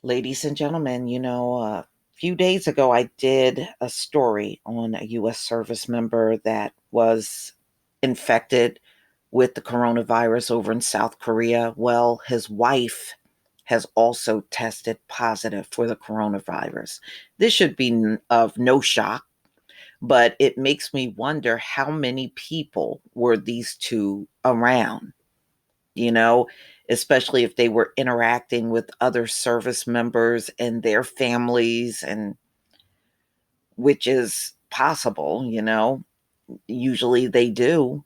Ladies and gentlemen, a few days ago I did a story on a U.S. service member that was infected with the coronavirus over in South Korea. Well, his wife has also tested positive for the coronavirus. This should be of no shock, but it makes me wonder how many people were these two around, you know, especially if they were interacting with other service members and their families, and which is possible, usually they do.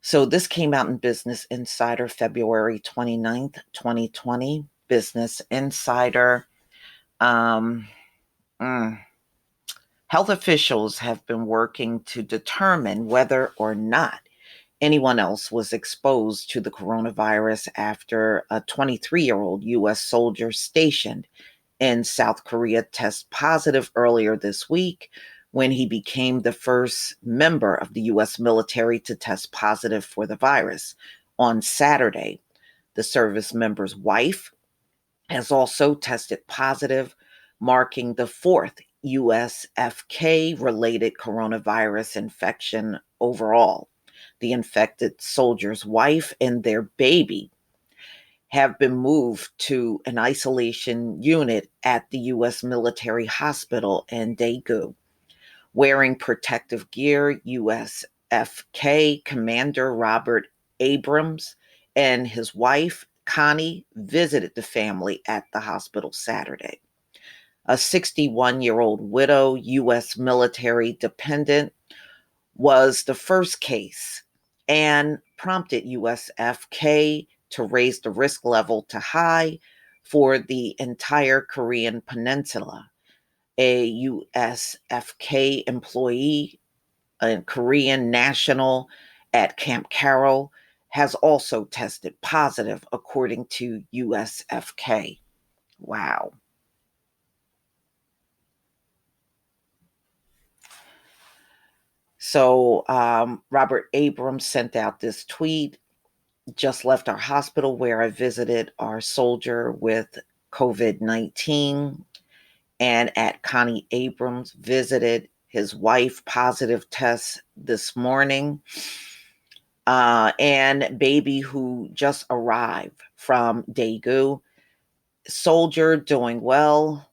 So this came out in Business Insider February 29th, 2020. Business Insider. Um, mm, Health officials have been working to determine whether or not anyone else was exposed to the coronavirus after a 23-year-old U.S. soldier stationed in South Korea tested positive earlier this week when he became the first member of the U.S. military to test positive for the virus. On Saturday, the service member's wife has also tested positive, marking the fourth USFK related coronavirus infection overall. The infected soldier's wife and their baby have been moved to an isolation unit at the U.S. military hospital in Daegu. Wearing protective gear, USFK Commander Robert Abrams and his wife, Connie, visited the family at the hospital Saturday. A 61-year-old widow, U.S. military dependent, was the first case and prompted USFK to raise the risk level to high for the entire Korean peninsula. A USFK employee, a Korean national at Camp Carroll, has also tested positive, according to USFK. Wow. So Robert Abrams sent out this tweet: just left our hospital where I visited our soldier with COVID 19, and at Connie Abrams visited his wife, positive test this morning, and baby who just arrived from Daegu. Soldier doing well,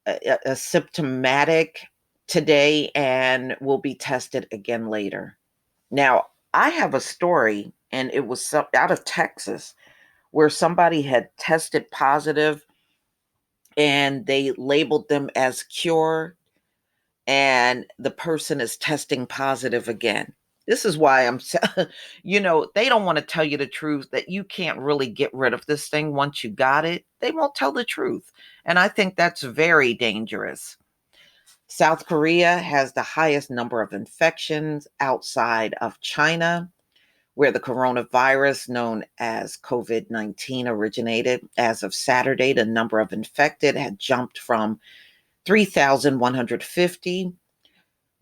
asymptomatic today, and will be tested again later. Now, I have a story, and it was out of Texas where somebody had tested positive and they labeled them as cured, and the person is testing positive again. This is why they don't want to tell you the truth that you can't really get rid of this thing once you got it. They won't tell the truth. And I think that's very dangerous. South Korea has the highest number of infections outside of China, where the coronavirus known as COVID 19 originated. As of Saturday, the number of infected had jumped from 3,150.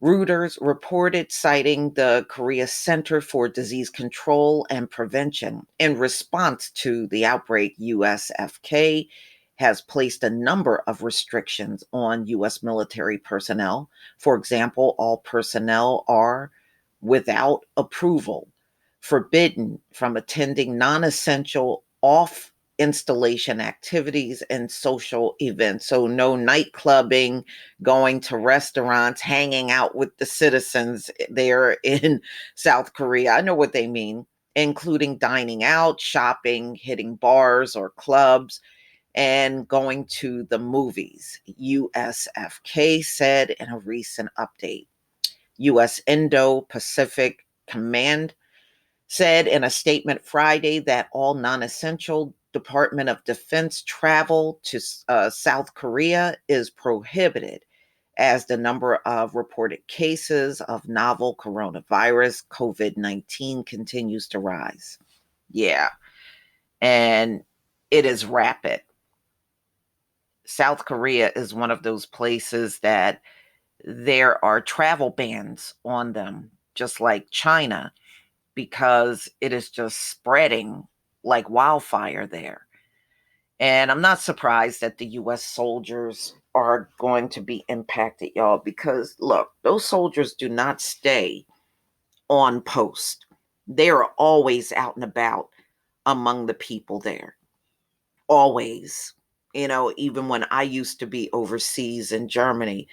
Reuters reported, citing the Korea Center for Disease Control and Prevention. In response to the outbreak, USFK has placed a number of restrictions on U.S. military personnel. For example, all personnel are, without approval, forbidden from attending non essential off installation activities and social events. So, no night clubbing, going to restaurants, hanging out with the citizens there in South Korea. I know what they mean, including dining out, shopping, hitting bars or clubs, and going to the movies, USFK said in a recent update. U.S. Indo-Pacific Command said in a statement Friday that all non-essential Department of Defense travel to South Korea is prohibited as the number of reported cases of novel coronavirus COVID-19 continues to rise. Yeah, and it is rapid. South Korea is one of those places that there are travel bans on them, just like China, because it is just spreading like wildfire there. And I'm not surprised that the US soldiers are going to be impacted, y'all, because look, those soldiers do not stay on post. They are always out and about among the people there. Always. Even when I used to be overseas in Germany,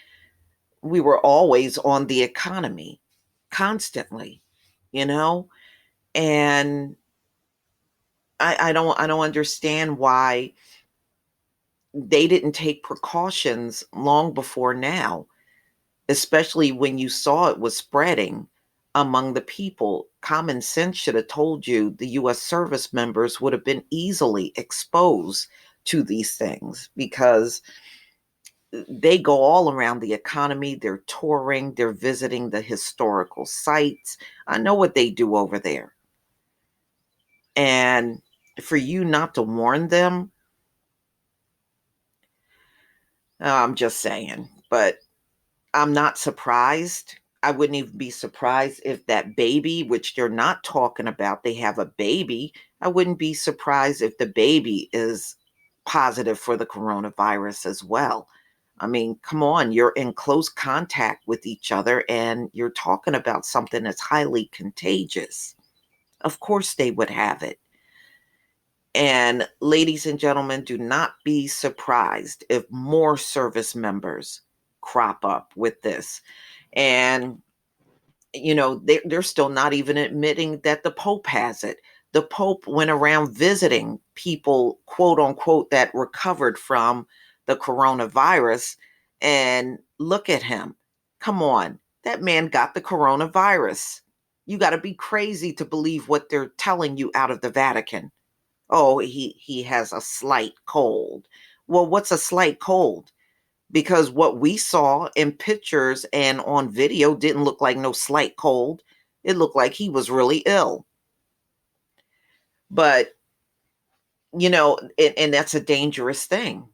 we were always on the economy constantly, you know? And I don't understand why they didn't take precautions long before now, especially when you saw it was spreading among the people. Common sense should have told you the US service members would have been easily exposed to these things because they go all around the economy. They're touring, they're visiting the historical sites. I know what they do over there. And for you not to warn them, I'm just saying. But I'm not surprised. I wouldn't even be surprised if that baby, which they're not talking about, they have a baby. I wouldn't be surprised if the baby is positive for the coronavirus as well. I mean, come on, you're in close contact with each other and you're talking about something that's highly contagious. Of course, they would have it. And ladies and gentlemen, do not be surprised if more service members crop up with this. And, they're still not even admitting that the Pope has it. The Pope went around visiting people, quote unquote, that recovered from the coronavirus. And look at him. Come on. That man got the coronavirus. You got to be crazy to believe what they're telling you out of the Vatican. Oh, he has a slight cold. Well, what's a slight cold? Because what we saw in pictures and on video didn't look like no slight cold. It looked like he was really ill. But, and that's a dangerous thing.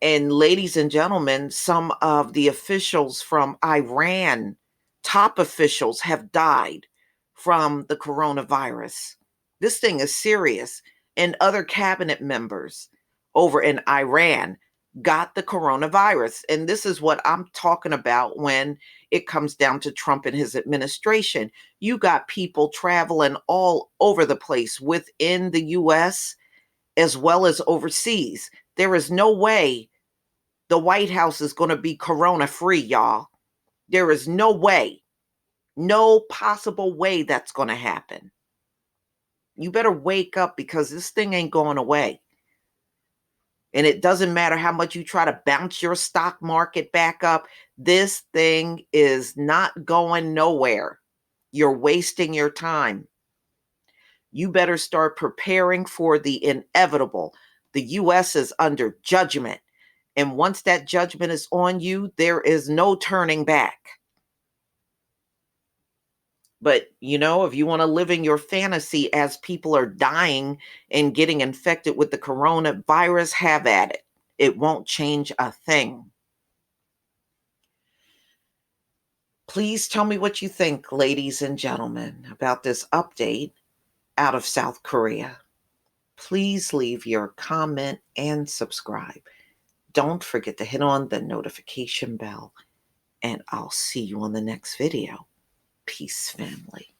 And ladies and gentlemen, some of the officials from Iran, top officials, have died from the coronavirus. This thing is serious. And other cabinet members over in Iran got the coronavirus. And this is what I'm talking about when it comes down to Trump and his administration. You got people traveling all over the place within the US as well as overseas. There is no way the White House is going to be corona free, y'all. There is no way, no possible way that's going to happen. You better wake up because this thing ain't going away. And it doesn't matter how much you try to bounce your stock market back up. This thing is not going nowhere. You're wasting your time. You better start preparing for the inevitable. The U.S. is under judgment. And once that judgment is on you, there is no turning back. But, if you want to live in your fantasy as people are dying and getting infected with the coronavirus, have at it. It won't change a thing. Please tell me what you think, ladies and gentlemen, about this update out of South Korea. Please leave your comment and subscribe. Don't forget to hit on the notification bell, and I'll see you on the next video. Peace, family.